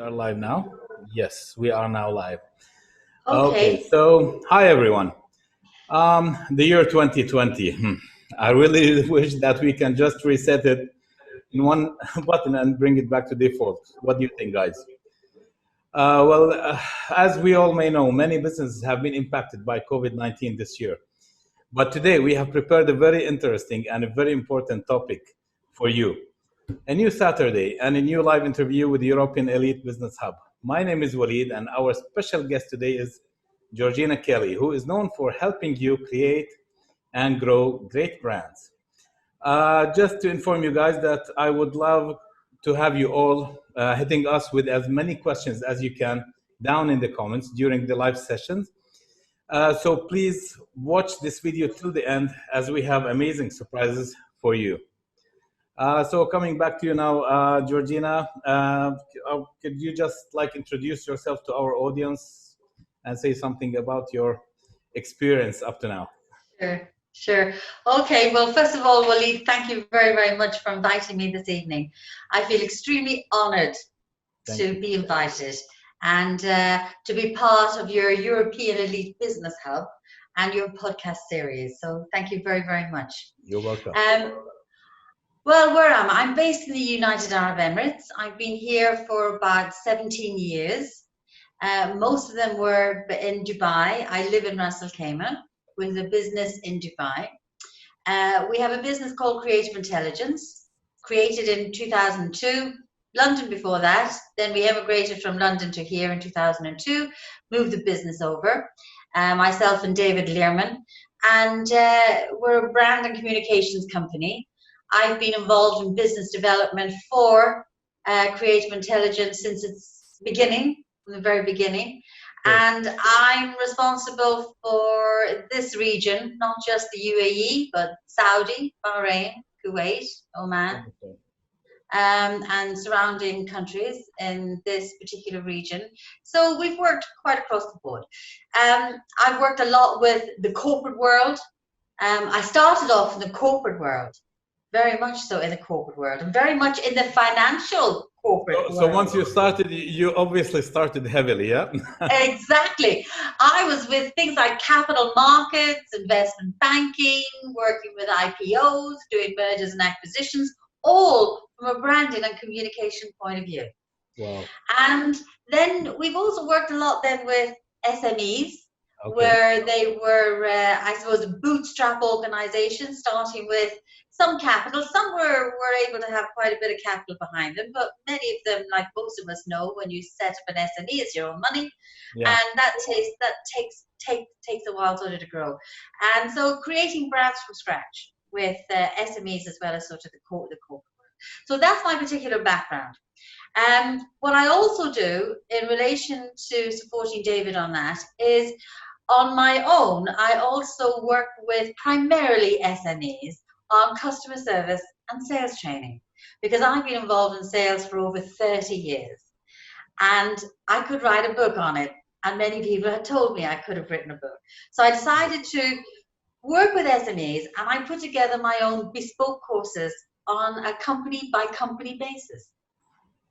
are live now. Yes, we are now live. Okay, Okay. so hi everyone. The year 2020. I really wish that we can just reset it in one button and bring it back to default. What do you think, guys? As we all may know, many businesses have been impacted by COVID-19 this year. But today we have prepared a very interesting and a very important topic for you. A new Saturday and a new live interview with the European Elite Business Hub. My name is Walid, and our special guest today is Georgina Kelly, who is known for helping you create and grow great brands. Just to inform you guys that I would love to have you all hitting us with as many questions as you can down in the comments during the live sessions. So please watch this video till the end as we have amazing surprises for you. So coming back to you now, Georgina, could you just introduce yourself to our audience and say something about your experience up to now? Sure. Okay, well, first of all, Walid, thank you very, very much for inviting me this evening. I feel extremely honored to be invited and to be part of your European Elite Business Hub and your podcast series. So thank you very, very much. You're welcome. Well, where am I? I'm based in the United Arab Emirates. I've been here for about 17 years. Most of them were in Dubai. I live in Ras Al Khaimah with a business in Dubai. We have a business called Creative Intelligence, created in 2002. London before that. Then we emigrated from London to here in 2002, moved the business over, myself and David Learman. And we're a brand and communications company. I've been involved in business development for Creative Intelligence since its beginning, from the very beginning. And I'm responsible for this region, not just the UAE, but Saudi, Bahrain, Kuwait, Oman, and surrounding countries in this particular region. So we've worked quite across the board. I've worked a lot with the corporate world. I started off in the corporate world. Very much so in the corporate world, and very much in the financial corporate world. So once you started, you obviously started heavily, yeah? Exactly. I was with things like capital markets, investment banking, working with IPOs, doing mergers and acquisitions, all from a branding and communication point of view. Wow. And then we've also worked a lot then with SMEs, where they were, I suppose, bootstrap organizations, starting with some capital. Some were able to have quite a bit of capital behind them, but many of them, like most of us know, when you set up an SME, it's your own money, and that takes a while sort of to grow. And so creating brands from scratch with SMEs as well as sort of the corporate world. So that's my particular background. What I also do in relation to supporting David on that is, on my own, I also work with primarily SMEs on customer service and sales training, because I've been involved in sales for over 30 years. And I could write a book on it, and many people had told me I could have written a book. So I decided to work with SMEs, and I put together my own bespoke courses on a company by company basis.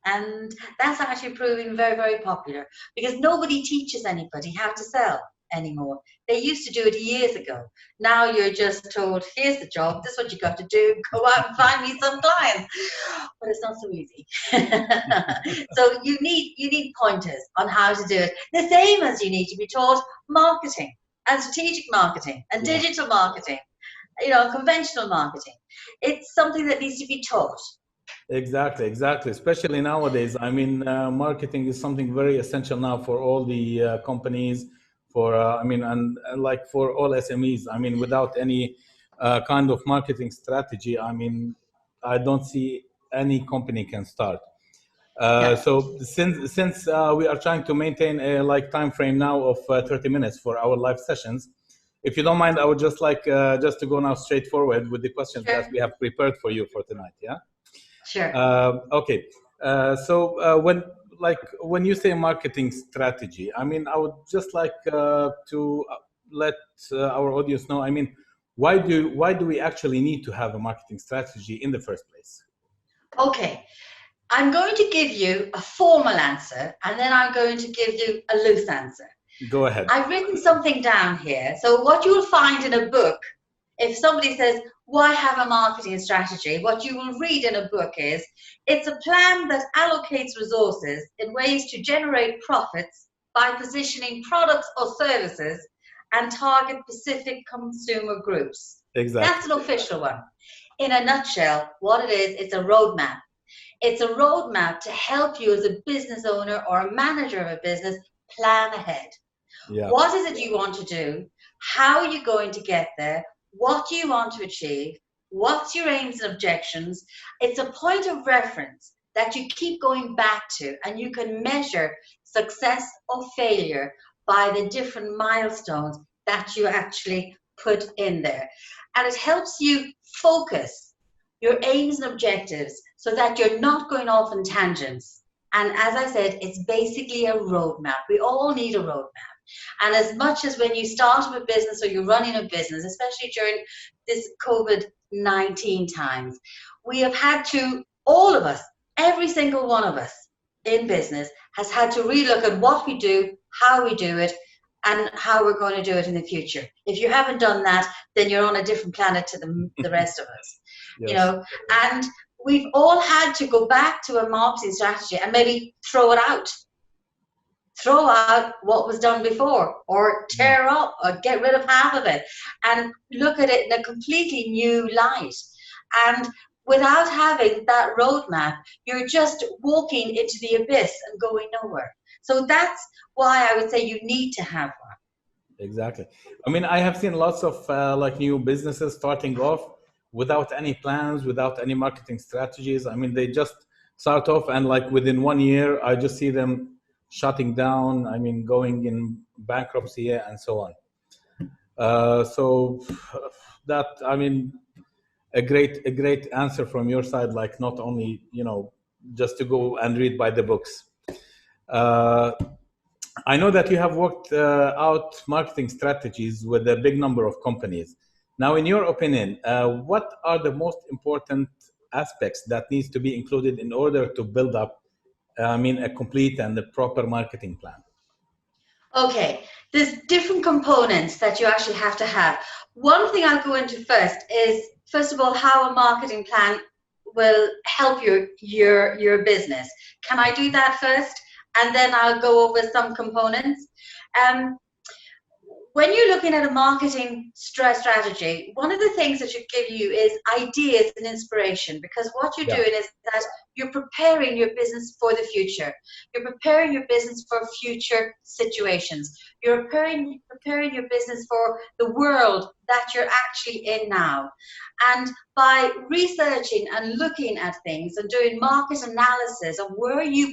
And that's actually proving very, very popular, because nobody teaches anybody how to sell anymore. They used to do it years ago. Now you're just told, here's the job, this is what you got to do, go out and find me some clients. But it's not so easy. So you need pointers on how to do it. The same as you need to be taught marketing and strategic marketing and digital marketing, conventional marketing. It's something that needs to be taught. Exactly. Especially nowadays. I mean, marketing is something very essential now for all the companies, for like for all SMEs. I mean, without any kind of marketing strategy, I mean, I don't see any company can start. So since we are trying to maintain a time frame now of 30 minutes for our live sessions, if you don't mind, I would just just to go now straight forward with the questions that we have prepared for you for tonight. Yeah. Sure. Okay. So when you say marketing strategy, I mean, I would just like to let our audience know. I mean, why do we actually need to have a marketing strategy in the first place? Okay. I'm going to give you a formal answer, and then I'm going to give you a loose answer. Go ahead. I've written something down here. So what you'll find in a book, if somebody says, why have a marketing strategy? What you will read in a book is, it's a plan that allocates resources in ways to generate profits by positioning products or services and target specific consumer groups. Exactly. That's an official one. In a nutshell, what it is, it's a roadmap. It's a roadmap to help you as a business owner or a manager of a business plan ahead. Yeah. What is it you want to do? How are you going to get there? What do you want to achieve? What's your aims and objections? It's a point of reference that you keep going back to, and you can measure success or failure by the different milestones that you actually put in there. And it helps you focus your aims and objectives so that you're not going off on tangents. And as I said, it's basically a roadmap. We all need a roadmap. And as much as when you start a business or you're running a business, especially during this COVID-19 times, we have had to, all of us, every single one of us in business has had to relook at what we do, how we do it, and how we're going to do it in the future. If you haven't done that, then you're on a different planet to the rest of us. Yes. You know, and we've all had to go back to a marketing strategy and maybe throw out what was done before, or tear up or get rid of half of it and look at it in a completely new light. And without having that roadmap, you're just walking into the abyss and going nowhere. So that's why I would say you need to have one. Exactly. I mean, I have seen lots of like new businesses starting off without any plans, without any marketing strategies. I mean, they just start off, and like within 1 year, I just see them shutting down. I mean, going in bankruptcy and so on. So that, I mean, a great answer from your side. Like, not only, you know, just to go and read by the books. I know that you have worked out marketing strategies with a big number of companies. Now, in your opinion, what are the most important aspects that needs to be included in order to build up, a complete and a proper marketing plan? Okay, there's different components that you actually have to have. One thing I'll go into first is, first of all, how a marketing plan will help your business. Can I do that first? And then I'll go over some components. When you're looking at a marketing strategy, one of the things that should give you is ideas and inspiration, because what you're doing is that you're preparing your business for the future. You're preparing your business for future situations. You're preparing your business for the world that you're actually in now. And by researching and looking at things and doing market analysis of where your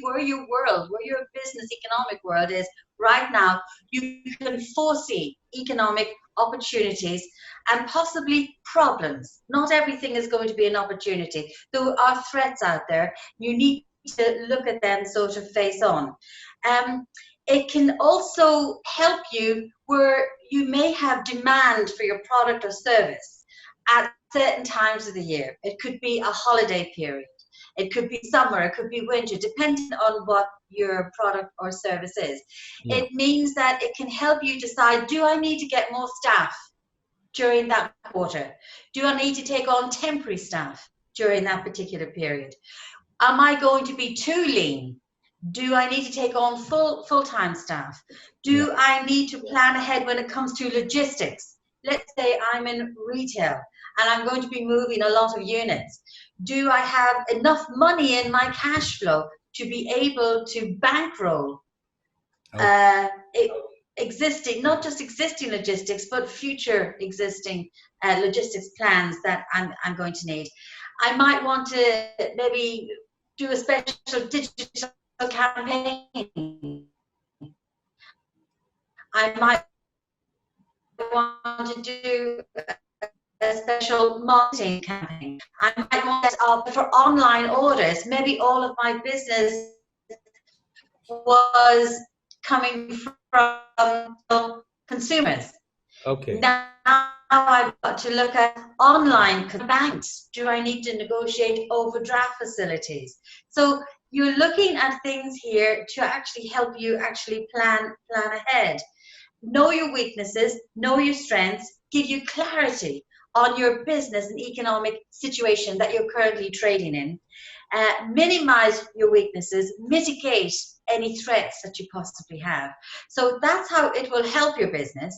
business economic world is right now, you can foresee economic opportunities and possibly problems. Not everything is going to be an opportunity. There are threats out there. You need to look at them sort of face on. It can also help you where you may have demand for your product or service at certain times of the year. It could be a holiday period. It could be summer, it could be winter, depending on what your product or service is. Yeah. It means that it can help you decide, do I need to get more staff during that quarter? Do I need to take on temporary staff during that particular period? Am I going to be too lean? Do I need to take on full-time staff? Do I need to plan ahead when it comes to logistics? Let's say I'm in retail and I'm going to be moving a lot of units. Do I have enough money in my cash flow to be able to bankroll existing, not just existing logistics, but future existing logistics plans that I'm going to need? I might want to maybe do a special digital campaign. I might want to do a special marketing campaign. I might want to set up for online orders. Maybe all of my business was coming from consumers. Okay. Now I've got to look at online banks. Do I need to negotiate overdraft facilities? So you're looking at things here to actually help you actually plan ahead. Know your weaknesses, know your strengths, give you clarity on your business and economic situation that you're currently trading in. Minimize your weaknesses, mitigate any threats that you possibly have. So that's how it will help your business.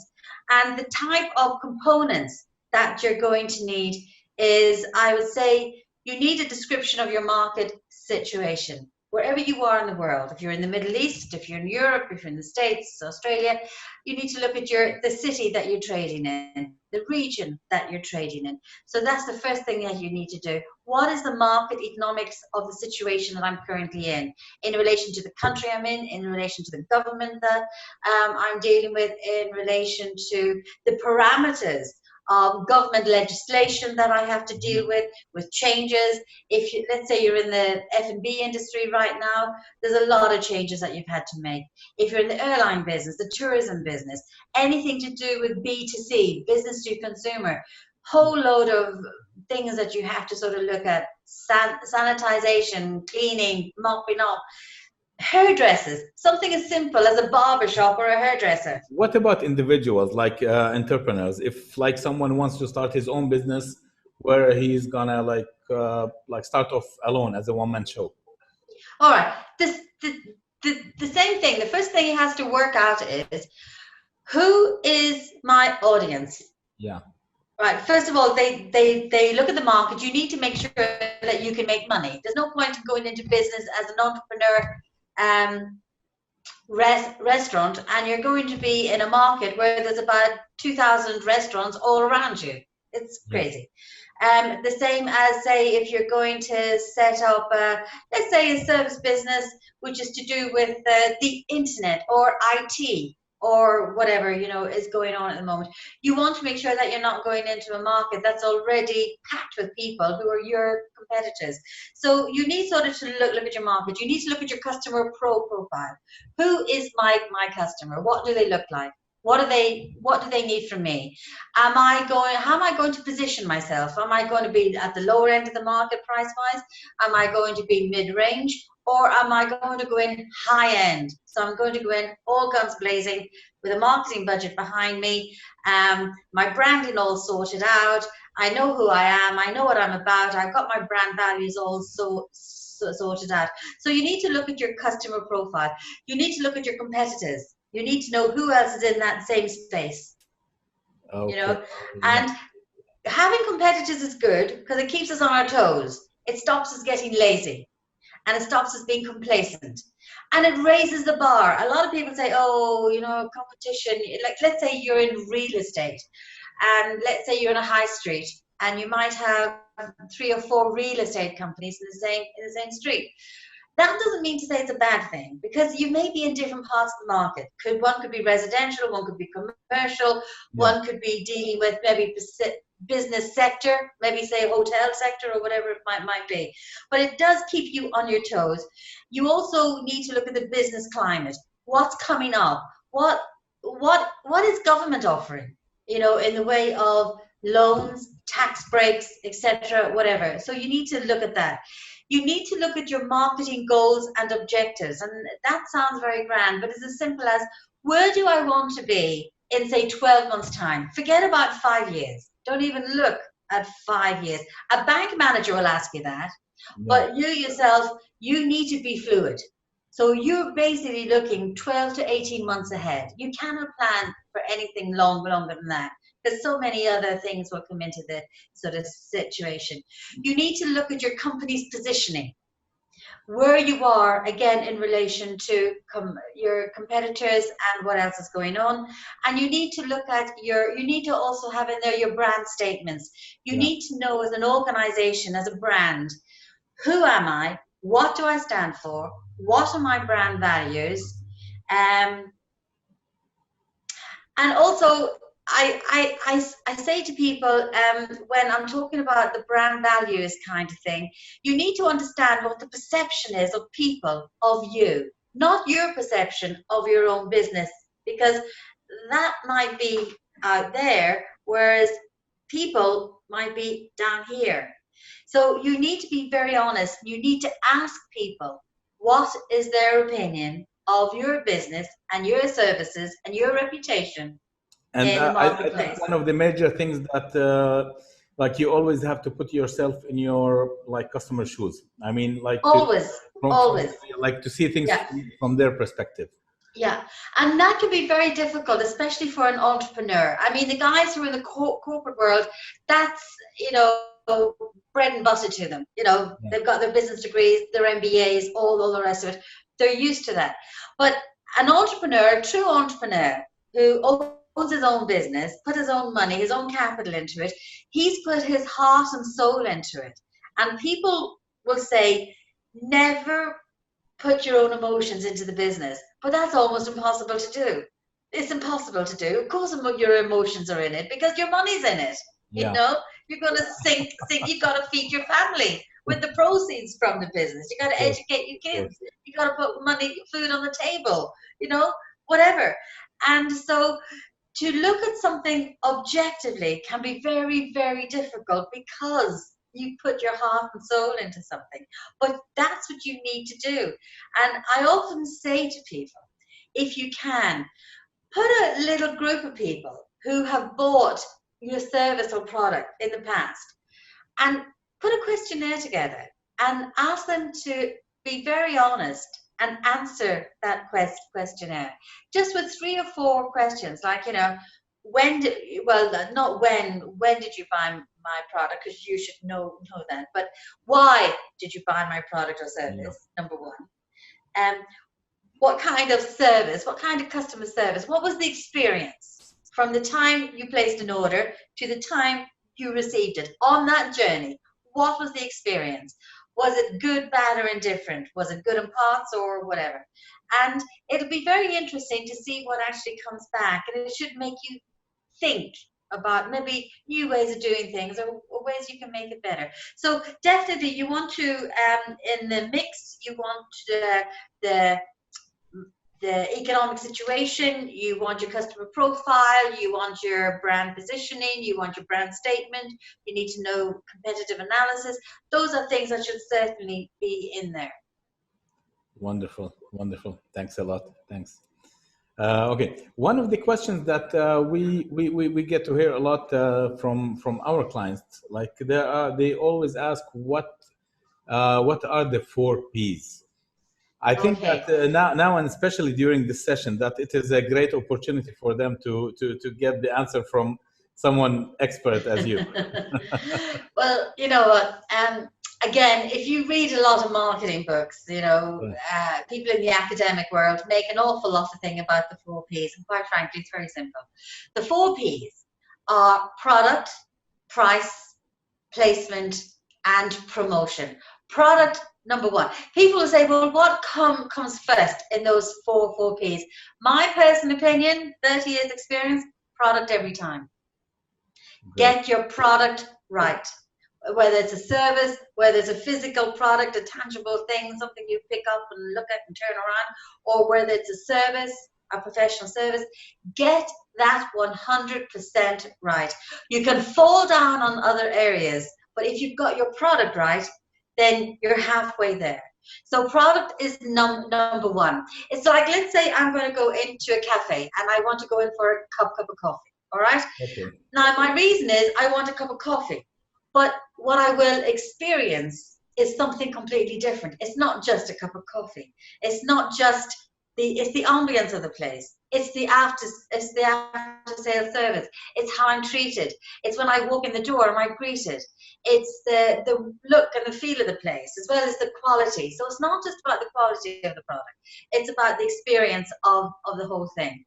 And the type of components that you're going to need is, I would say, you need a description of your market situation. Wherever you are in the world, if you're in the Middle East, if you're in Europe, if you're in the States, Australia, you need to look at the city that you're trading in, the region that you're trading in. So that's the first thing that you need to do. What is the market economics of the situation that I'm currently in relation to the country I'm in relation to the government that I'm dealing with, in relation to the parameters of government legislation that I have to deal with changes. If you, let's say you're in the F&B industry right now, there's a lot of changes that you've had to make. If you're in the airline business, the tourism business, anything to do with B2C, business to consumer, whole load of things that you have to sort of look at, sanitization, cleaning, mopping up, hairdressers, something as simple as a barber shop or a hairdresser. What about individuals, like entrepreneurs? If like someone wants to start his own business, where he's gonna like start off alone as a one-man show. All right, the same thing. The first thing he has to work out is, who is my audience? Yeah. Right. First of all, they look at the market. You need to make sure that you can make money. There's no point in going into business as an entrepreneur, restaurant, and you're going to be in a market where there's about 2,000 restaurants all around you. It's crazy. The same as, say, if you're going to set up, let's say, a service business which is to do with the internet or IT or whatever, you know, is going on at the moment. You want to make sure that you're not going into a market that's already packed with people who are your competitors. So you need sort of to look at your market. You need to look at your customer profile. Who is my customer? What do they look like? What do they need from me? How am I going to position myself? Am I going to be at the lower end of the market price wise? Am I going to be mid-range? Or am I going to go in high end? So I'm going to go in all guns blazing with a marketing budget behind me, my branding all sorted out. I know who I am. I know what I'm about. I've got my brand values all sorted out. So you need to look at your customer profile. You need to look at your competitors. You need to know who else is in that same space. Okay. You know, and having competitors is good because it keeps us on our toes. It stops us getting lazy. And it stops us being complacent, and it raises the bar. A lot of people say, oh, you know, competition, like let's say you're in real estate, and let's say you're in a high street, and you might have 3 or 4 real estate companies in the same street. That doesn't mean to say it's a bad thing, because you may be in different parts of the market. One could be residential, one could be commercial, one could be dealing with maybe business sector, maybe say hotel sector or whatever it might be. But it does keep you on your toes. You also need to look at the business climate. What's coming up? What is government offering? You know, in the way of loans, tax breaks, etc., whatever. So you need to look at that. You need to look at your marketing goals and objectives. And that sounds very grand, but it's as simple as, where do I want to be in, say, 12 months' time? Forget about 5 years. Don't even look at 5 years. A bank manager will ask you that, but you yourself, you need to be fluid. So you're basically looking 12 to 18 months ahead. You cannot plan for anything longer than that, because so many other things will come into the sort of situation. You need to look at your company's positioning, where you are, again, in relation to your competitors and what else is going on. And you need to look at you need to also have in there your brand statements. You need to know, as an organization, as a brand, who am I? What do I stand for? What are my brand values? And also, I say to people, when I'm talking about the brand values kind of thing, you need to understand what the perception is of people of you, not your perception of your own business, because that might be out there, whereas people might be down here. So you need to be very honest. You need to ask people, what is their opinion of your business and your services and your reputation And in the I think marketplace? one of the major things that like you always have to put yourself in your like customer shoes. I mean, like to Always, from always. like to see things Yeah. from their perspective. Yeah, and that can be very difficult, especially for an entrepreneur. I mean, the guys who are in the corporate world, that's, bread and butter to them. They've got their business degrees, their MBAs, all the rest of it. They're used to that. But an entrepreneur, a true entrepreneur who owns his own business, put his own money, his own capital into it, he's put his heart and soul into it. And people will say, never put your own emotions into the business, but that's almost impossible to do. It's impossible to do. Of course, your emotions are in it because your money's in it. Yeah, You're going to sink. You've got to feed your family with the proceeds from the business. You got of to course, educate your of course. kids. You got to put food on the table. Whatever. And so, to look at something objectively can be very, very difficult because you put your heart and soul into something. But that's what you need to do. And I often say to people, if you can, put a little group of people who have bought your service or product in the past and put a questionnaire together and ask them to be very honest and answer that questionnaire just with 3 or 4 questions, like, not when did you buy my product, because you should know that, but why did you buy my product or Yeah. service, number one. um what kind of service, what kind of customer service, what was the experience from the time you placed an order to the time you received it on that journey? What was the experience? Was it good, bad, or indifferent? Was it good in parts or whatever? And it'll be very interesting to see what actually comes back, and it should make you think about maybe new ways of doing things, or ways you can make it better. So definitely you want to, in the mix, you want the the economic situation, you want your customer profile, you want your brand positioning, you want your brand statement, you need to know competitive analysis. Those are things that should certainly be in there. Wonderful, wonderful. Thanks a lot. Thanks. Okay, one of the questions that we get to hear a lot from our clients, like they always ask what are the 4 Ps. I think that Okay. now and especially during this session, that it is a great opportunity for them to get the answer from someone expert as you. Well, you know what? Again, if you read a lot of marketing books, Yeah, people in the academic world make an awful lot of thing about the 4 Ps, and quite frankly, it's very simple. The 4 Ps are product, price, placement, and promotion. Product, number one. People will say, well, what comes first in those four Ps? My personal opinion, 30 years experience, product every time. great. Get your product right. Whether it's a service, whether it's a physical product, a tangible thing, something you pick up and look at and turn around, or whether it's a service, a professional service, get that 100% right. You can fall down on other areas, but if you've got your product right, then you're halfway there. So product is number one. It's like, let's say I'm going to go into a cafe and I want to go in for a cup of coffee. All right. Okay. Now, my reason is I want a cup of coffee, but what I will experience is something completely different. It's not just a cup of coffee. It's not just it's the ambience of the place. It's the after sales service. It's how I'm treated. It's when I walk in the door, am I greeted? It's the look and the feel of the place, as well as the quality. So it's not just about the quality of the product. It's about the experience of the whole thing.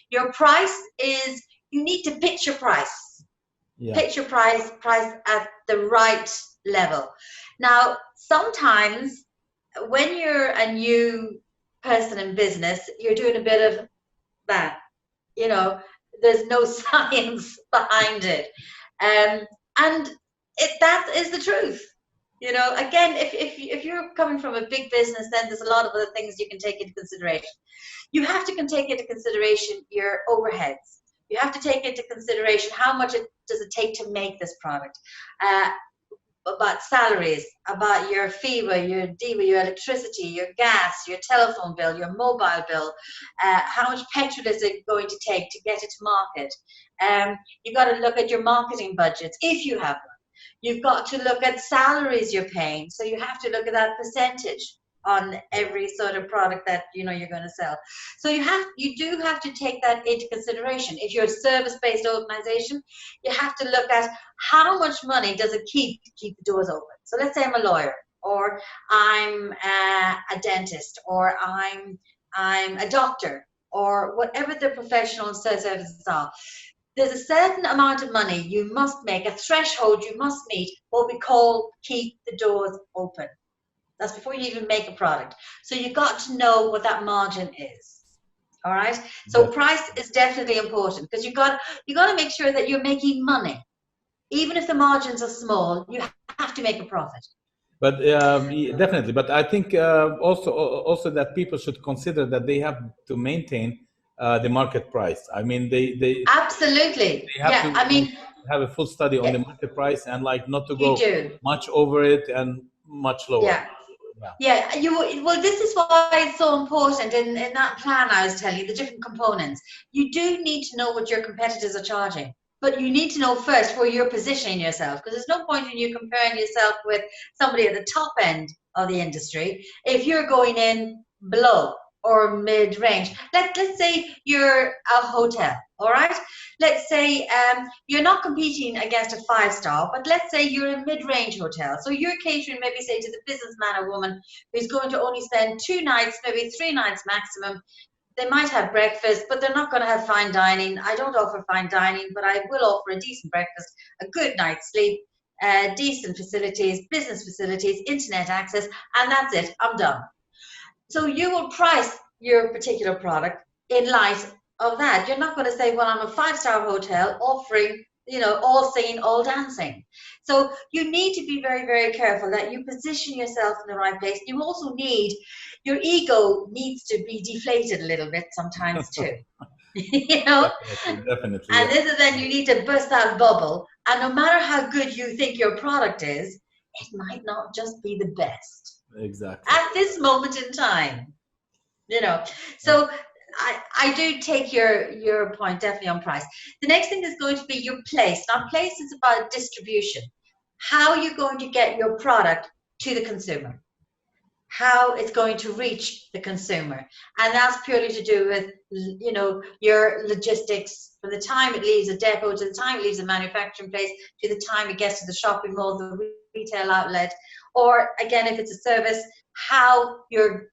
Your price is, you need to pitch your price. Yeah. Pitch your price at the right level. Now, sometimes when you're a new person in business, you're doing a bit of that. There's no science behind it, and that is the truth. Again, if you're coming from a big business, then there's a lot of other things you can take into consideration. You have to take into consideration your overheads. You have to take into consideration how much does it take to make this product. About salaries, about your FIWA, your DIVA, your electricity, your gas, your telephone bill, your mobile bill, how much petrol is it going to take to get it to market. You got to look at your marketing budgets, if you have one. You've got to look at salaries you're paying, so you have to look at that percentage on every sort of product that you're going to sell. So you do have to take that into consideration. If you're a service-based organization, you have to look at how much money does it keep to keep the doors open. So let's say I'm a lawyer, or I'm a dentist, or I'm a doctor, or whatever the professional services are. There's a certain amount of money you must make, a threshold you must meet, what we call keep the doors open. That's before you even make a product. So you got to know what that margin is. All right. So price is definitely important, because you got to make sure that you're making money. Even if the margins are small, you have to make a profit. But definitely. But I think also that people should consider that they have to maintain the market price. I mean, they absolutely. They have to have a full study on yeah, the market price, and like not to you go do. much over it and much lower. Yeah. Yeah, well, this is why it's so important in that plan I was telling you, the different components. You do need to know what your competitors are charging, but you need to know first where you're positioning yourself, because there's no point in you comparing yourself with somebody at the top end of the industry if you're going in below or mid-range. Let's say you're a hotel, all right? Let's say you're not competing against a 5-star, but let's say you're a mid-range hotel. So you're catering maybe, say, to the businessman or woman who's going to only spend 2 nights, maybe 3 nights maximum. They might have breakfast, but they're not going to have fine dining. I don't offer fine dining, but I will offer a decent breakfast, a good night's sleep, decent facilities, business facilities, internet access, and that's it. I'm done. So you will price your particular product in light of that. You're not going to say, well, I'm a 5-star hotel offering, all singing, all dancing. So you need to be very, very careful that you position yourself in the right place. You also your ego needs to be deflated a little bit sometimes too. Definitely. And this is when you need to burst that bubble. And no matter how good you think your product is, it might not just be the best. Exactly. At this moment in time, So I do take your point definitely on price. The next thing is going to be your place. Now, place is about distribution. How you're going to get your product to the consumer. How it's going to reach the consumer. And that's purely to do with, your logistics from the time it leaves a depot to the time it leaves a manufacturing place to the time it gets to the shopping mall, the retail outlet, or again, if it's a service, how you're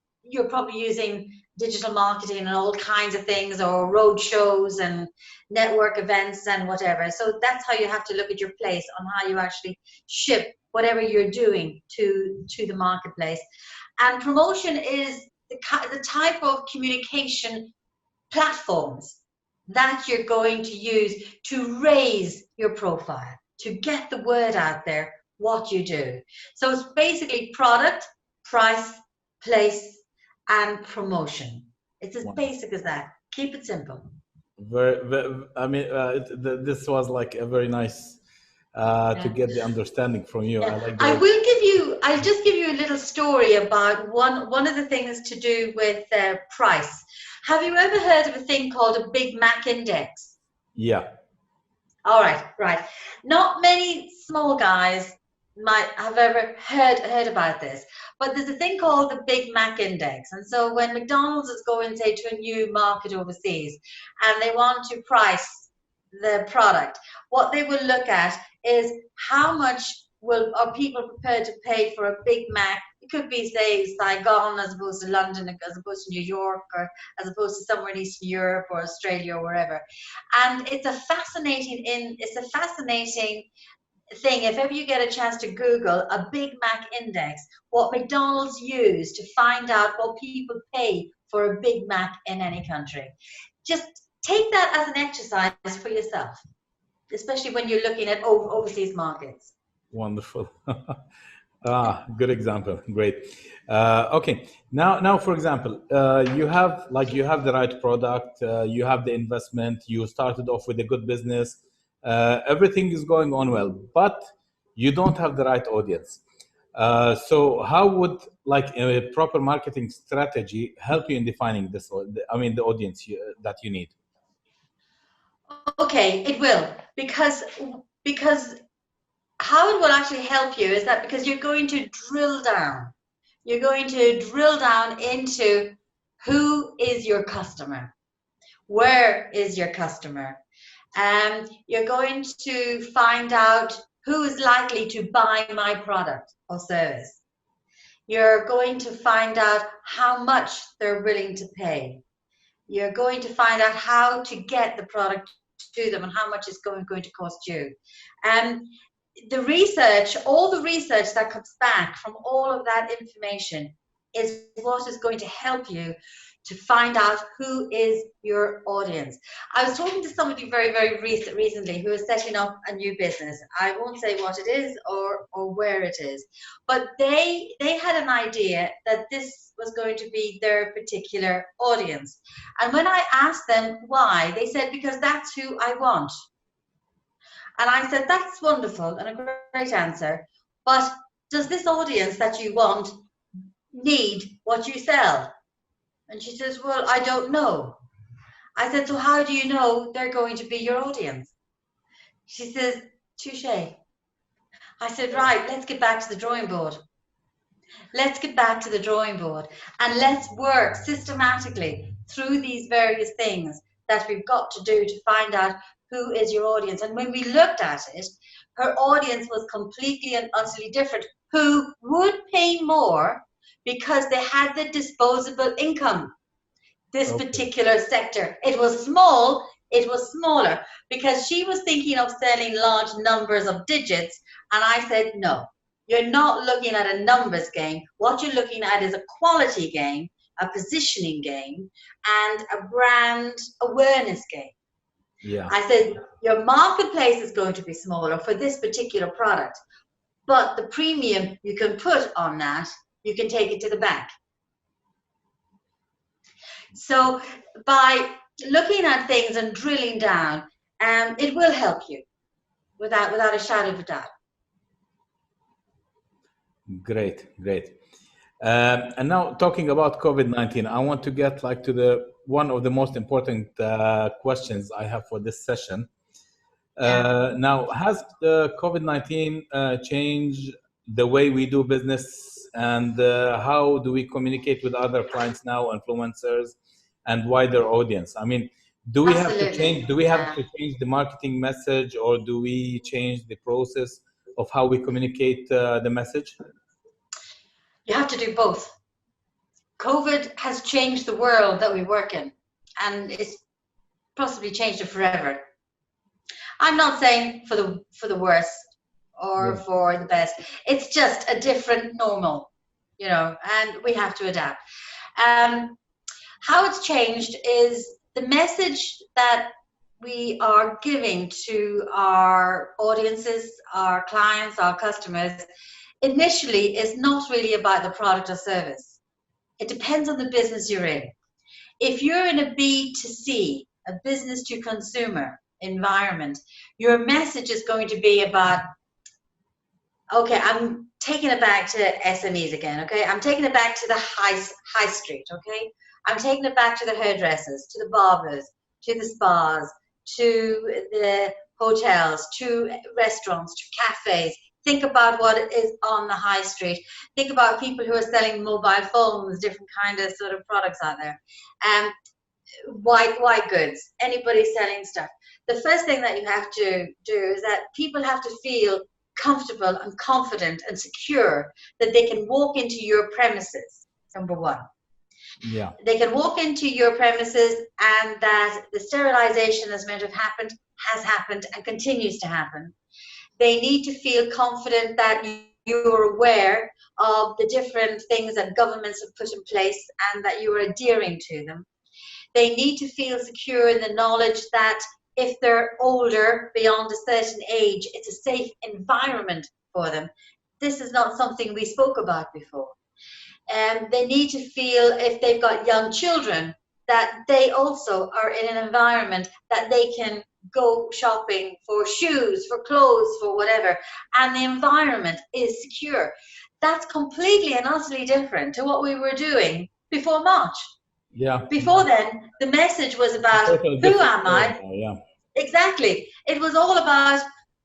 probably using digital marketing and all kinds of things, or road shows and network events and whatever. So that's how you have to look at your place on how you actually ship whatever you're doing to the marketplace. And promotion is the type of communication platforms that you're going to use to raise your profile, to get the word out there, what you do. So it's basically product, price, place, and promotion. It's as basic as that. Keep it simple. I mean, this was like a very nice to get the understanding from you. Yeah. I like I'll just give you a little story about one of the things to do with price. Have you ever heard of a thing called a Big Mac index? Yeah. All right, right. Not many small guys might have ever heard about this, but there's a thing called the Big Mac index. And so when McDonald's is going, say, to a new market overseas and they want to price the product, what they will look at is how much are people prepared to pay for a Big Mac. It could be, say, Saigon as opposed to London, as opposed to New York, or as opposed to somewhere in Eastern Europe or Australia or wherever. And it's a fascinating thing. If ever you get a chance to Google a Big Mac index, what McDonald's use to find out what people pay for a Big Mac in any country. Just take that as an exercise for yourself, especially when you're looking at overseas markets. Wonderful. Good example. Great. Okay. Now, for example, you have the right product, you have the investment, you started off with a good business, everything is going on well, but you don't have the right audience. So, how would like a proper marketing strategy help you in defining this? I mean, the audience that you need. Okay, it will, because how it will actually help you is that because you're going to drill down. You're going to drill down into who is your customer? Where is your customer? You're going to find out who is likely to buy my product or service. You're going to find out how much they're willing to pay. You're going to find out how to get the product to them and how much it's going to cost you. And the research, all the research that comes back from all of that information is what is going to help you to find out who is your audience. I was talking to somebody very recently who is setting up a new business. I won't say what it is or where it is, but they had an idea that this was going to be their particular audience. And when I asked them why, they said, because that's who I want. And I said, that's wonderful and a great answer, but does this audience that you want need what you sell? And she says, well, I don't know. I said, so how do you know they're going to be your audience? She says, touche. I said, right, let's get back to the drawing board. Let's get back to the drawing board and let's work systematically through these various things that we've got to do to find out who is your audience. And when we looked at it, her audience was completely and utterly different. Who would pay more because they had the disposable income? This particular sector, it was small, it was smaller, because she was thinking of selling large numbers of digits, and I said, no, you're not looking at a numbers game. What you're looking at is a quality game, a positioning game, and a brand awareness game. Yeah. I said, your marketplace is going to be smaller for this particular product, but the premium you can put on that, you can take it to the bank. So by looking at things and drilling down, it will help you without a shadow of a doubt. Great. And now talking about COVID-19, I want to get like to the one of the most important questions I have for this session. Now, has the COVID-19 changed the way we do business, and how do we communicate with other clients now, influencers, and wider audience? I mean, do we have to change? Do we have to change the marketing message, or do we change the process of how we communicate the message? You have to do both. COVID has changed the world that we work in, and it's possibly changed it forever. I'm not saying for the worst or for the best. It's just a different normal, and we have to adapt. How it's changed is the message that we are giving to our audiences, our clients, our customers, initially is not really about the product or service. It depends on the business you're in. If you're in a B2C, a business to consumer environment, your message is going to be about, okay, I'm taking it back to SMEs again, okay? I'm taking it back to the high street, okay? I'm taking it back to the hairdressers, to the barbers, to the spas, to the hotels, to restaurants, to cafes. Think about what is on the high street. Think about people who are selling mobile phones, different kind of sort of products out there. White goods, anybody selling stuff. The first thing that you have to do is that people have to feel comfortable and confident and secure that they can walk into your premises, number one. Yeah. They can walk into your premises and that the sterilization that's meant to have happened has happened and continues to happen. They need to feel confident that you're aware of the different things that governments have put in place and that you are adhering to them. They need to feel secure in the knowledge that if they're older, beyond a certain age, it's a safe environment for them. this is not something we spoke about before. They need to feel, if they've got young children, that they also are in an environment that they can go shopping for shoes, for clothes, for whatever, and the environment is secure. That's completely and utterly different to what we were doing before March. Yeah. Before then, the message was about, Totally who different am story I? now, yeah. Exactly. It was all about,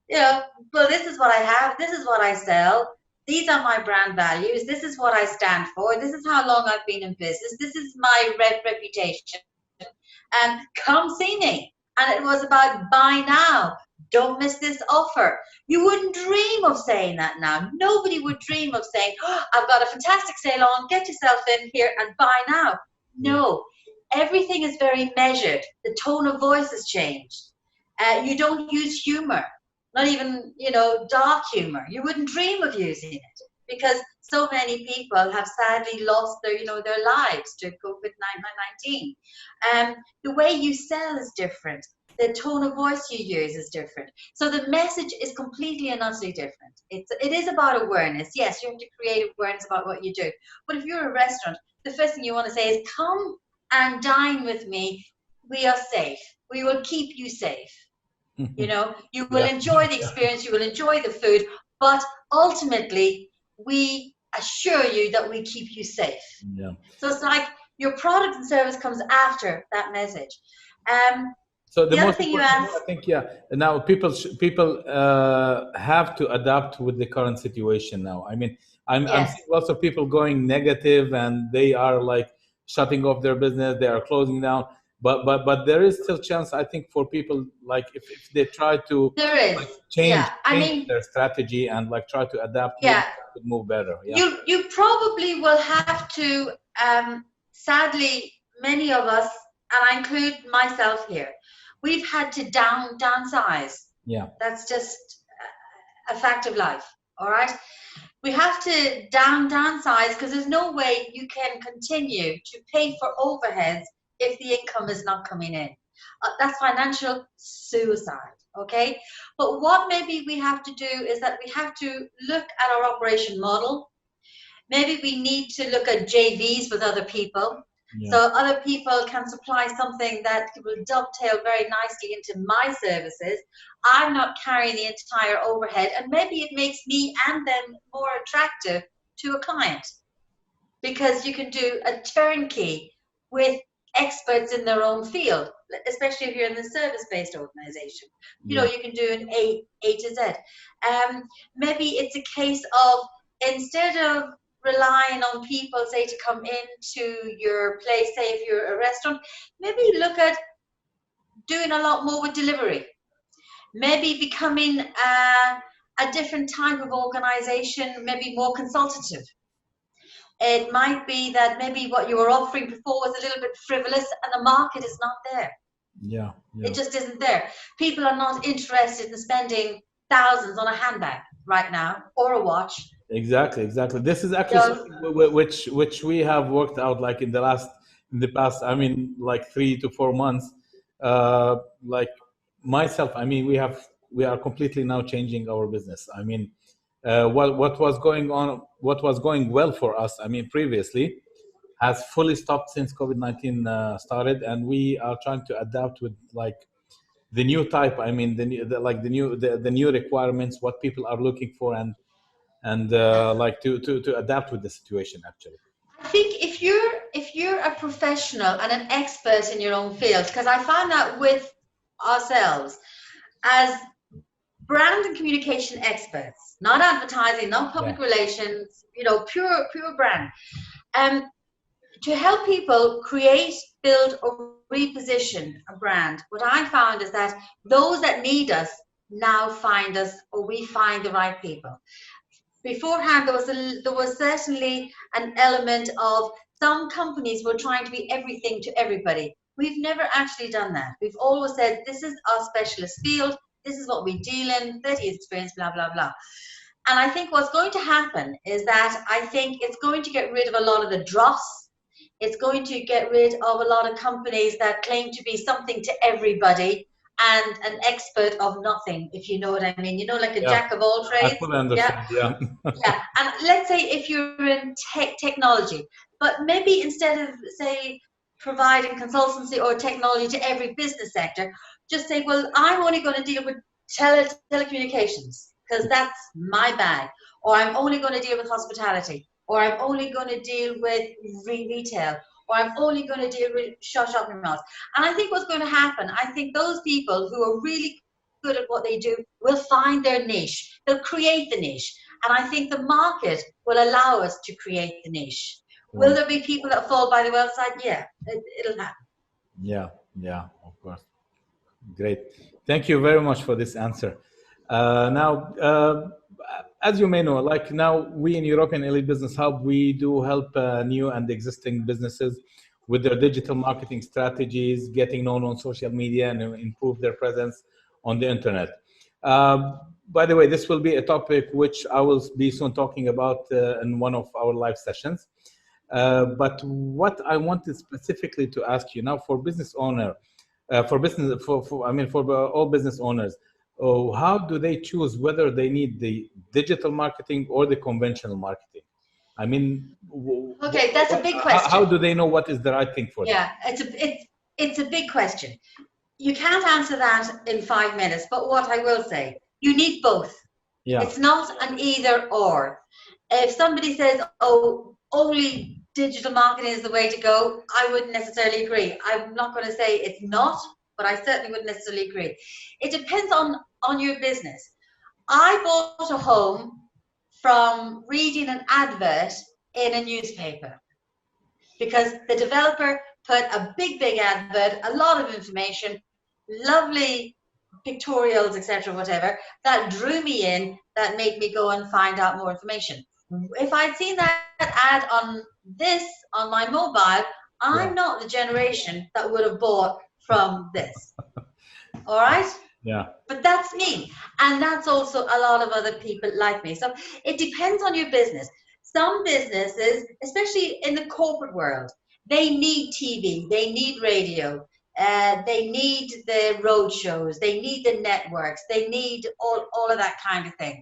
well, this is what I have, this is what I sell, these are my brand values, this is what I stand for, this is how long I've been in business, this is my reputation, and come see me. And it was about buy now, don't miss this offer. You wouldn't dream of saying that now. Nobody would dream of saying, oh, I've got a fantastic sale on, get yourself in here and buy now. Yeah. No, everything is very measured. The tone of voice has changed. You don't use humor, not even, dark humor. You wouldn't dream of using it because so many people have sadly lost their lives to COVID-19. The way you sell is different. The tone of voice you use is different. So the message is completely and utterly different. It is about awareness. Yes, you have to create awareness about what you do. But if you're a restaurant, the first thing you want to say is, come and dine with me. We are safe. We will keep you safe. You will Yeah. enjoy the experience, you will enjoy the food, but ultimately we assure you that we keep you safe. Yeah. So it's like your product and service comes after that message. So the The other most thing you important thing, asked, I think, yeah. Now people have to adapt with the current situation. Now, I mean, I'm yes, seeing lots of people going negative, and they are like shutting off their business. They are closing down. But there is still chance, I think, for people, like if they try to there is. like Yeah, I change mean, their strategy and like try to adapt, maybe yeah, that could move better. Yeah. you probably will have to, sadly, many of us, and I include myself here, we've had to downsize. Yeah. That's just a fact of life. All right. We have to downsize because there's no way you can continue to pay for overheads if the income is not coming in. That's financial suicide. Okay. But what maybe we have to do is that we have to look at our operation model. Maybe we need to look at JVs with other people. Yeah. So other people can supply something that will dovetail very nicely into my services. I'm not carrying the entire overhead, and maybe it makes me and them more attractive to a client because you can do a turnkey with experts in their own field, especially if you're in the service-based organization. Yeah. You can do an A to Z. Maybe it's a case of, instead of relying on people, say, to come into your place, say if you're a restaurant, maybe look at doing a lot more with delivery. Maybe becoming a different type of organization, maybe more consultative. It might be that maybe what you were offering before was a little bit frivolous and the market is not there. Yeah. It Yeah. just isn't there. People are not interested in spending thousands on a handbag right now or a watch. Exactly. This is actually So, something which we have worked out, like in the past. I mean, like 3 to 4 months. Like myself, I mean, we are completely now changing our business. I mean, what was going on, what was going well for us, I mean, previously, has fully stopped since COVID-19 started, and we are trying to adapt with like the new type. I mean, the new requirements, what people are looking for, and like to adapt with the situation actually. I think if you're a professional and an expert in your own field, because I found that with ourselves as brand and communication experts, not advertising, not Yeah. public relations, pure brand, um, to help people create, build, or reposition a brand. What I found is that those that need us now find us, or we find the right people. Beforehand, there was certainly an element of some companies were trying to be everything to everybody. We've never actually done that. We've always said, this is our specialist field, this is what we deal in, 30 years experience, blah, blah, blah. And I think what's going to happen is that I think it's going to get rid of a lot of the dross. It's going to get rid of a lot of companies that claim to be something to everybody and an expert of nothing, if you know what I mean. You know, like a Yeah, jack of all I trades. fully Yeah. understand. Yeah. Yeah. And let's say if you're in technology, but maybe instead of, say, providing consultancy or technology to every business sector, just say, well, I'm only going to deal with telecommunications because that's my bag, or I'm only going to deal with hospitality, or I'm only going to deal with retail, or I'm only going to deal with shopping malls. And I think what's going to happen, I think those people who are really good at what they do will find their niche. They'll create the niche. And I think the market will allow us to create the niche. Will Right. there be people that fall by the wayside? Yeah, it'll happen. Yeah, yeah, of course. Great. Thank you very much for this answer. Now, as you may know, like now we in European Elite Business Hub, we do help new and existing businesses with their digital marketing strategies, getting known on social media and improve their presence on the internet. By the way, this will be a topic which I will be soon talking about in one of our live sessions. But what I wanted specifically to ask you now for business owner, for I mean for all business owners, how do they choose whether they need the digital marketing or the conventional marketing? I mean, Okay, that's a big how question. do they know what is the right thing for them? Yeah, it's a big question. You can't answer that in 5 minutes, but what I will say, you need both. Yeah, It's not an either or. If somebody says, oh, only digital marketing is the way to go, I wouldn't necessarily agree. I'm not going to say it's not, but I certainly wouldn't necessarily agree. It depends on your business. I bought a home from reading an advert in a newspaper because the developer put a big advert, a lot of information, lovely pictorials, etc., whatever, that drew me in, that made me go and find out more information. If I'd seen that ad on this on my mobile, yeah, I'm not the generation that would have bought from this. All right? yeah, But that's me. And that's also a lot of other people like me. So it depends on your business. Some businesses, especially in the corporate world, they need TV, they need radio, they need the road shows, they need the networks, they need all of that kind of thing.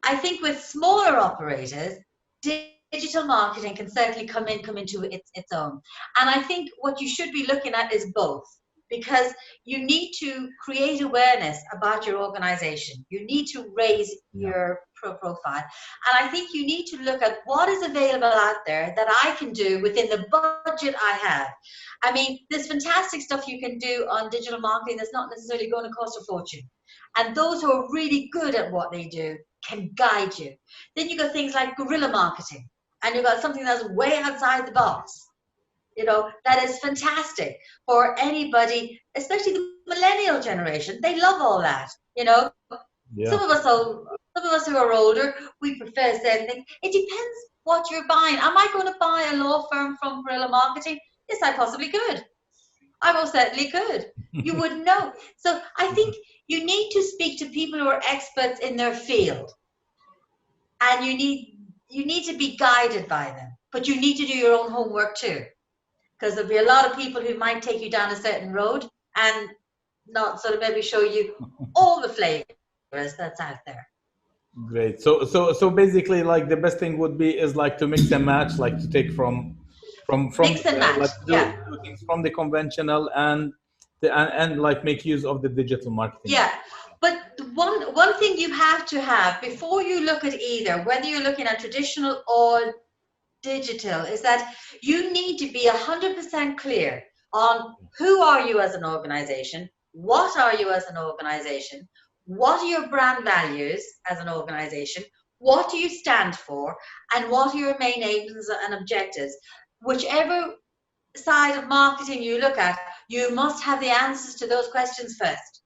I think with smaller operators, digital marketing can certainly come into its own. And I think what you should be looking at is both, because you need to create awareness about your organization. You need to raise yeah, your profile. And I think you need to look at what is available out there that I can do within the budget I have. I mean, there's fantastic stuff you can do on digital marketing that's not necessarily going to cost a fortune. And those who are really good at what they do can guide you. Then you got things like guerrilla marketing, and you've got something that's way outside the box. You know, that is fantastic for anybody, especially the millennial generation. They love all that. You know, yeah. some of us who are older, we prefer certain things. It depends what you're buying. Am I going to buy a law firm from guerrilla marketing? Yes, I possibly could. I most certainly could. You wouldn't know. So I think you need to speak to people who are experts in their field, and you need to be guided by them, but you need to do your own homework too, because there'll be a lot of people who might take you down a certain road and not sort of maybe show you all the flavors that's out there. Great. So basically, like the best thing would be is like to mix and match, like to take from Mix and match. like Yeah. do things from the conventional and like make use of the digital marketing. Yeah, but one thing you have to have before you look at either, whether you're looking at traditional or digital, is that you need to be 100% clear on who are you as an organization, what are you as an organization, what are your brand values as an organization, what do you stand for, and what are your main aims and objectives. Whichever side of marketing you look at, you must have the answers to those questions first.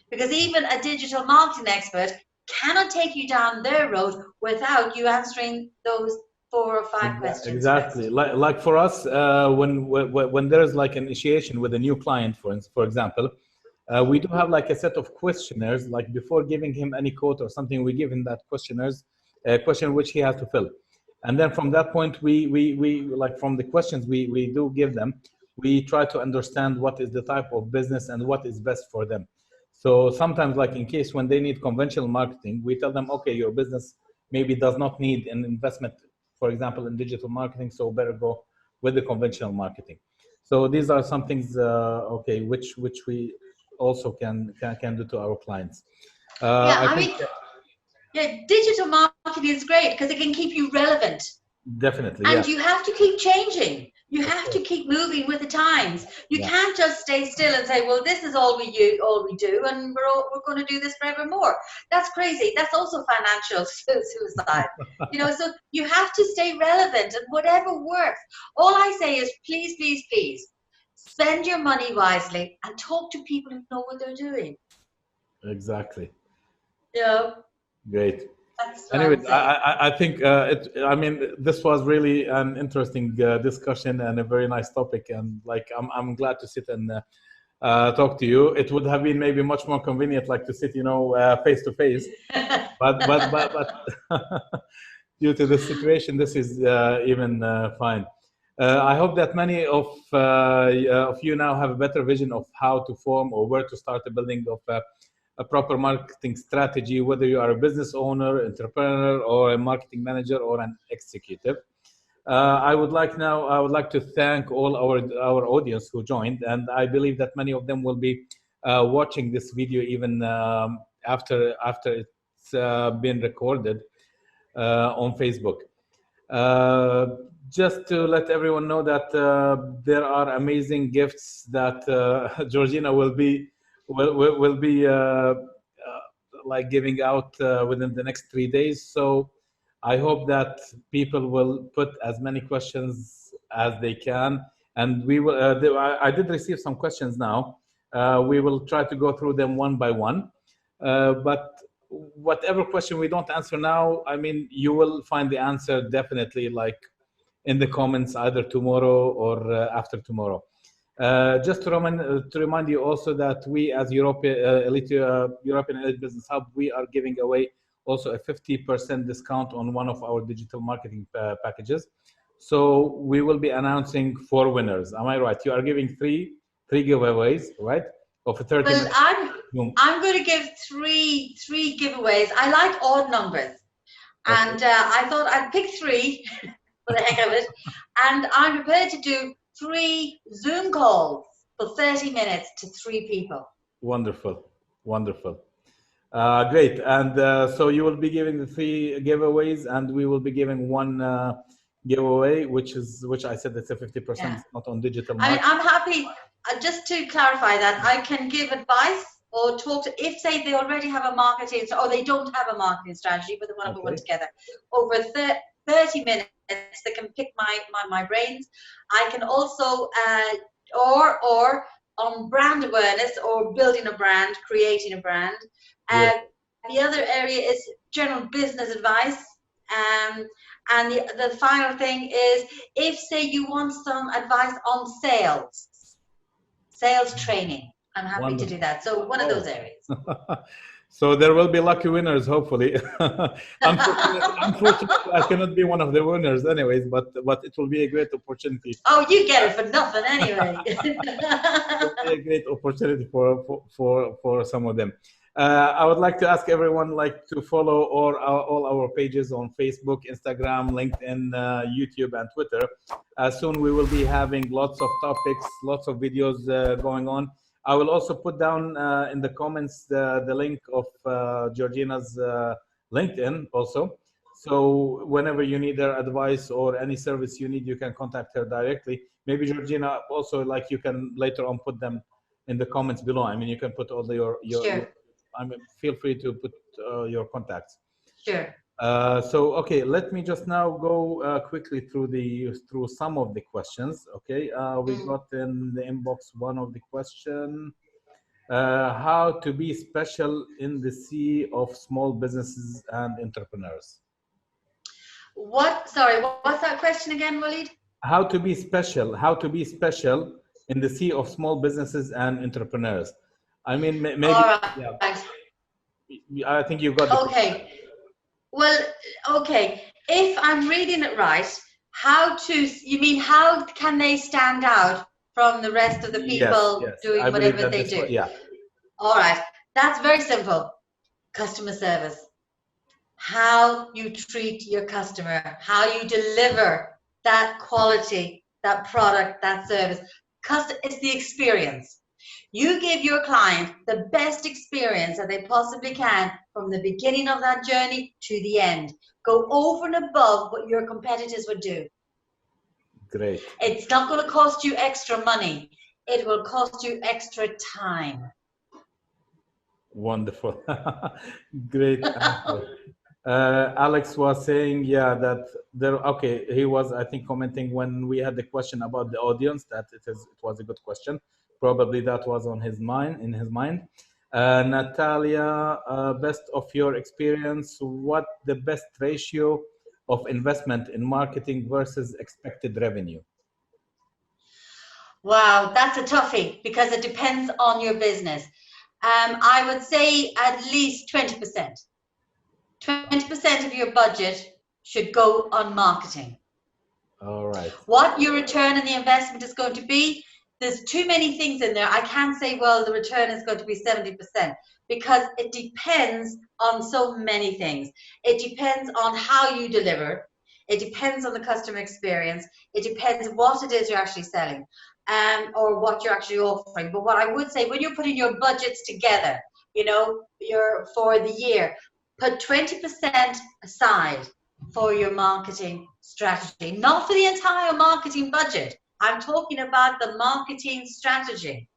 Because even a digital marketing expert cannot take you down their road without you answering those 4 or 5 questions Exactly. first. Like for us, when there's like an initiation with a new client, for example, we do have like a set of questionnaires. Like before giving him any quote or something, we give him that questionnaires, question which he has to fill, and then from that point, we like from the questions we do give them, we try to understand what is the type of business and what is best for them. So sometimes, like in case when they need conventional marketing, we tell them, okay, your business maybe does not need an investment, for example, in digital marketing, so better go with the conventional marketing. So these are some things, okay, which we also can do to our clients. Yeah, I I think mean, yeah, digital marketing is great because it can keep you relevant. definitely, yeah, And you have to keep changing. You of have to course, keep moving with the times. You yeah, can't just stay still and say, "Well, this is all we do, and we're going to do this forevermore." That's crazy. That's also financial suicide. So you have to stay relevant and whatever works. All I say is, please, please, please, spend your money wisely and talk to people who know what they're doing. exactly. You know, Great. that's what I Anyways, would say. I think I mean, this was really an interesting discussion and a very nice topic. And like, I'm glad to sit and talk to you. It would have been maybe much more convenient, like to sit, face to face. But due to the situation, this is even fine. I hope that many of you now have a better vision of how to form or where to start the building of a proper marketing strategy, whether you are a business owner, entrepreneur, or a marketing manager or an executive. I would like to thank all our audience who joined, and I believe that many of them will be watching this video even after it's been recorded on Facebook. Uh, just to let everyone know that there are amazing gifts that Georgina will be like giving out within the next 3 days. So I hope that people will put as many questions as they can, and we will. I did receive some questions now. We will try to go through them one by one, but whatever question we don't answer now, I mean, you will find the answer definitely, like in the comments either tomorrow or after tomorrow. Just to remind you also that we as European Elite Business Hub, we are giving away also a 50% discount on one of our digital marketing packages. So we will be announcing 4 winners. Am I right? You are giving three giveaways, right? Of a 30 Well, minute Zoom. I'm going to give three giveaways. I like odd numbers, Okay. and I thought I'd pick three for the heck of it. And I'm prepared to do 3 Zoom calls for 30 minutes to 3 people. Wonderful, wonderful. Great. And so you will be giving the 3 giveaways, and we will be giving one giveaway, which I said it's a 50% Yeah. not on digital I mean, marketing. I'm happy, just to clarify that, I can give advice or talk to, if say they already have a marketing, or they don't have a marketing strategy, but they want to put one Okay. together. Over 30 minutes, they can pick my brains. I can also, or on brand awareness or building a brand, creating a brand. Great. The other area is general business advice. And the final thing is, if say you want some advice on sales training, I'm happy to do Wonderful. that. So one of those Oh. areas. So there will be lucky winners, hopefully. Unfortunately, I cannot be one of the winners, anyways. But it will be a great opportunity. Oh, you get it for nothing anyway. It will be a great opportunity for some of them. I would like to ask everyone like to follow all our pages on Facebook, Instagram, LinkedIn, YouTube, and Twitter. Soon we will be having lots of topics, lots of videos going on. I will also put down in the comments the link of Georgina's LinkedIn also. So whenever you need her advice or any service you need, you can contact her directly. Maybe Georgina also, like, you can later on put them in the comments below. I mean, you can put all your Sure, I mean, feel free to put your contacts. sure. So okay, let me just now go quickly through some of the questions. Okay, we got in the inbox one of the question. How to be special in the sea of small businesses and entrepreneurs? Sorry, what's that question again, Walid? How to be special? How to be special in the sea of small businesses and entrepreneurs? I mean, maybe, All yeah. right. I think you got the question. Okay. Well, okay. If I'm reading it right, you mean how can they stand out from the rest of the Yes, people yes. I doing believe whatever that they this do. was, yeah, All right, that's very simple. Customer service. How you treat your customer, how you deliver that quality, that product, that service. It's the experience. You give your client the best experience that they possibly can from the beginning of that journey to the end. Go over and above what your competitors would do. great. It's not going to cost you extra money. It will cost you extra time. Wonderful. Great answer. Alex was saying, yeah, that there, okay, he was, I think, commenting when we had the question about the audience, that it was a good question. Probably that was on his mind, in his mind. Natalia, best of your experience, what the best ratio of investment in marketing versus expected revenue? Wow, that's a toughie because it depends on your business. I would say at least 20%. 20% of your budget should go on marketing. All right. What your return on the investment is going to be, there's too many things in there. I can't say, well, the return is going to be 70% because it depends on so many things. It depends on how you deliver. It depends on the customer experience. It depends what it is you're actually selling, or what you're actually offering. But what I would say, when you're putting your budgets together, for the year, put 20% aside for your marketing strategy, not for the entire marketing budget. I'm talking about the marketing strategy,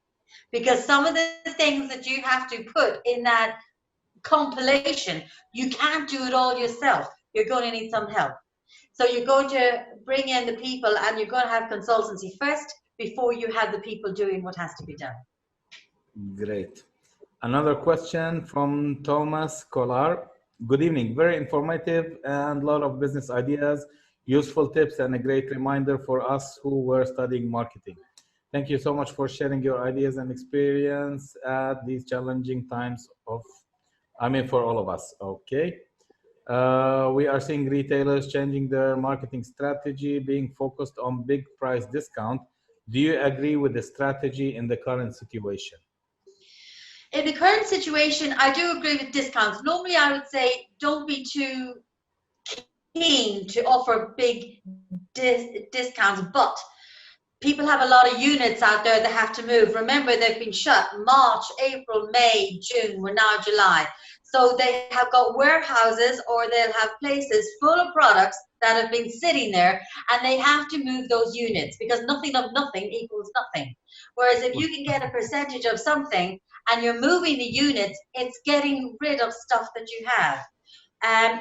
because some of the things that you have to put in that compilation, you can't do it all yourself. You're going to need some help. So you're going to bring in the people, and you're going to have consultancy first before you have the people doing what has to be done. Great. Another question from Thomas Kolar. Good evening. Very informative and a lot of business ideas, useful tips, and a great reminder for us who were studying marketing. Thank you so much for sharing your ideas and experience at these challenging times for all of us. Okay. We are seeing retailers changing their marketing strategy, being focused on big price discount. Do you agree with the strategy in the current situation? In the current situation, I do agree with discounts. Normally, I would say don't be too keen to offer big discounts, but people have a lot of units out there that have to move. Remember, they've been shut March, April, May, June, we're now July. So they have got warehouses, or they'll have places full of products that have been sitting there, and they have to move those units, because nothing of nothing equals nothing. Whereas if you can get a percentage of something and you're moving the units, it's getting rid of stuff that you have.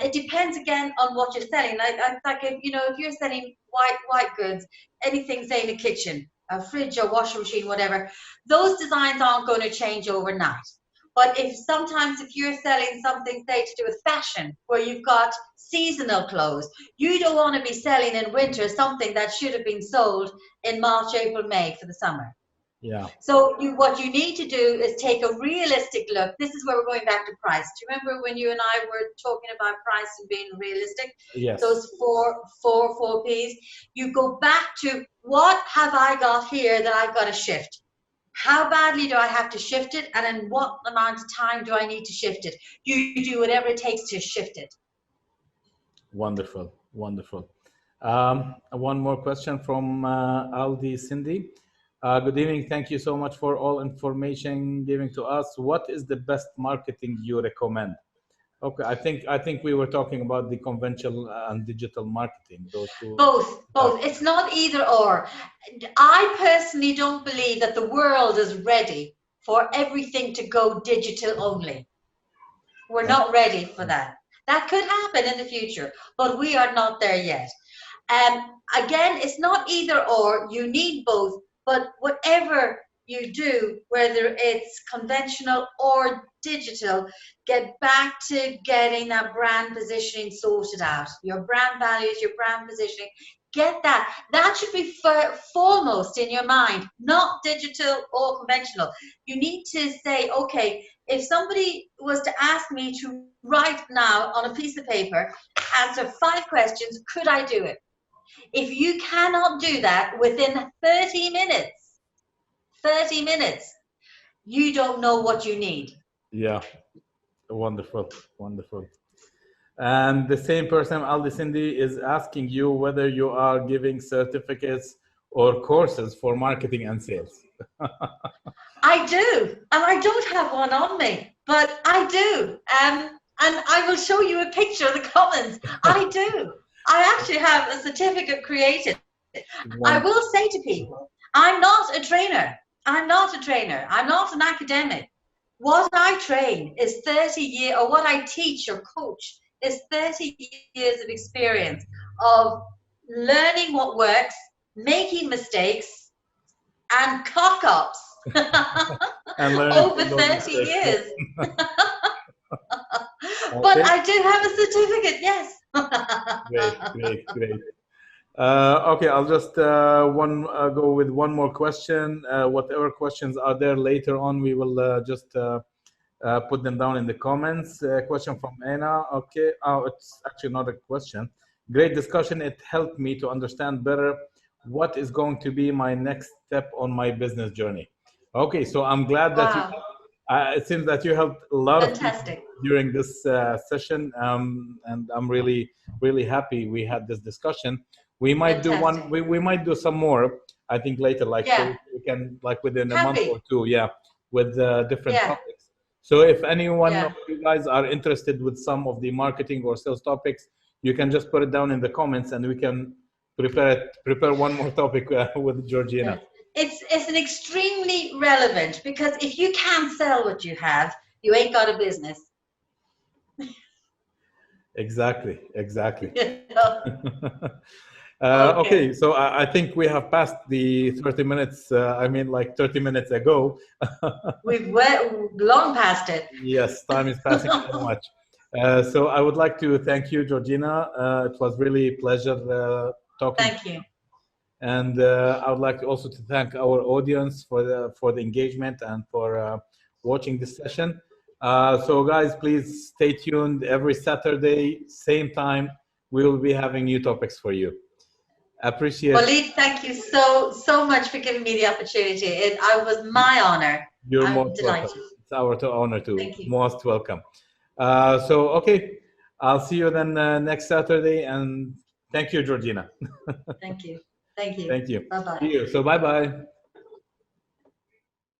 It depends again on what you're selling. Like if you're selling white goods, anything, say, in the kitchen, a fridge, a washing machine, whatever, those designs aren't going to change overnight. But if you're selling something, say, to do with fashion, where you've got seasonal clothes, you don't want to be selling in winter something that should have been sold in March, April, May for the summer. Yeah. So what you need to do is take a realistic look. This is where we're going back to price. Do you remember when you and I were talking about price and being realistic? Yes. Those four P's. You go back to, what have I got here that I've got to shift? How badly do I have to shift it? And in what amount of time do I need to shift it? You do whatever it takes to shift it. Wonderful, wonderful. One more question from Aldi Cindy. Good evening. Thank you so much for all information given to us. What is the best marketing you recommend? Okay, I think we were talking about the conventional and digital marketing. Those two. Both. Uh, It's not either or. I personally don't believe that the world is ready for everything to go digital only. We're uh, not ready for that. That could happen in the future, but we are not there yet. Again, it's not either or. You need both, but whatever you do, whether it's conventional or digital, get back to getting that brand positioning sorted out. Your brand values, your brand positioning, get that. That should be foremost in your mind, not digital or conventional. You need to say, okay, if somebody was to ask me to write now on a piece of paper, answer 5 questions, could I do it? If you cannot do that within 30 minutes, 30 minutes. You don't know what you need. Yeah, wonderful, wonderful. And the same person, Aldi Cindy, is asking you whether you are giving certificates or courses for marketing and sales. I do, and I don't have one on me, but I do. And I will show you a picture of the comments. I do. I actually have a certificate created. I One, will say to people, I'm not a trainer. I'm not a trainer. I'm not an academic. What I train is 30 years, or what I teach or coach is 30 years of experience of learning what works, making mistakes, and cock ups and learning over from those 30 mistakes. years. But Okay, I do have a certificate, yes. great, great, great. Okay, I'll just go with one more question. Whatever questions are there later on, we will just put them down in the comments. Question from Anna. Okay, oh, it's actually not a question. Great discussion. It helped me to understand better what is going to be my next step on my business journey. Okay, so I'm glad that you. Wow, It seems that you helped a lot of people fantastic, during this session, and I'm really, really happy we had this discussion. We might do one. fantastic. We might do some more. I think later, like Yeah, we can, like within a month or happy. two. Yeah, with different Yeah, topics. So if anyone of yeah. you guys are interested with some of the marketing or sales topics, you can just put it down in the comments, and we can prepare one more topic with Georgina. It's an extremely relevant, because if you can't sell what you have, you ain't got a business. Exactly, exactly. You know? Okay, Okay. so I think we have passed the 30 minutes. I mean, like 30 minutes ago. We've long past it. Yes, time is passing so much. So I would like to thank you, Georgina. It was really a pleasure talking. Thank you. And I would like also to thank our audience for the engagement and for watching this session. So guys, please stay tuned. Every Saturday, same time, we will be having new topics for you. Appreciate. Walid, thank you so much for giving me the opportunity. I was my honor. You're I'm most welcome. delighted. It's our honor too. Thank you. Most welcome. Okay, I'll see you then next Saturday. And thank you, Georgina. Thank you. Thank you. Thank you. Bye-bye. See you. So bye bye.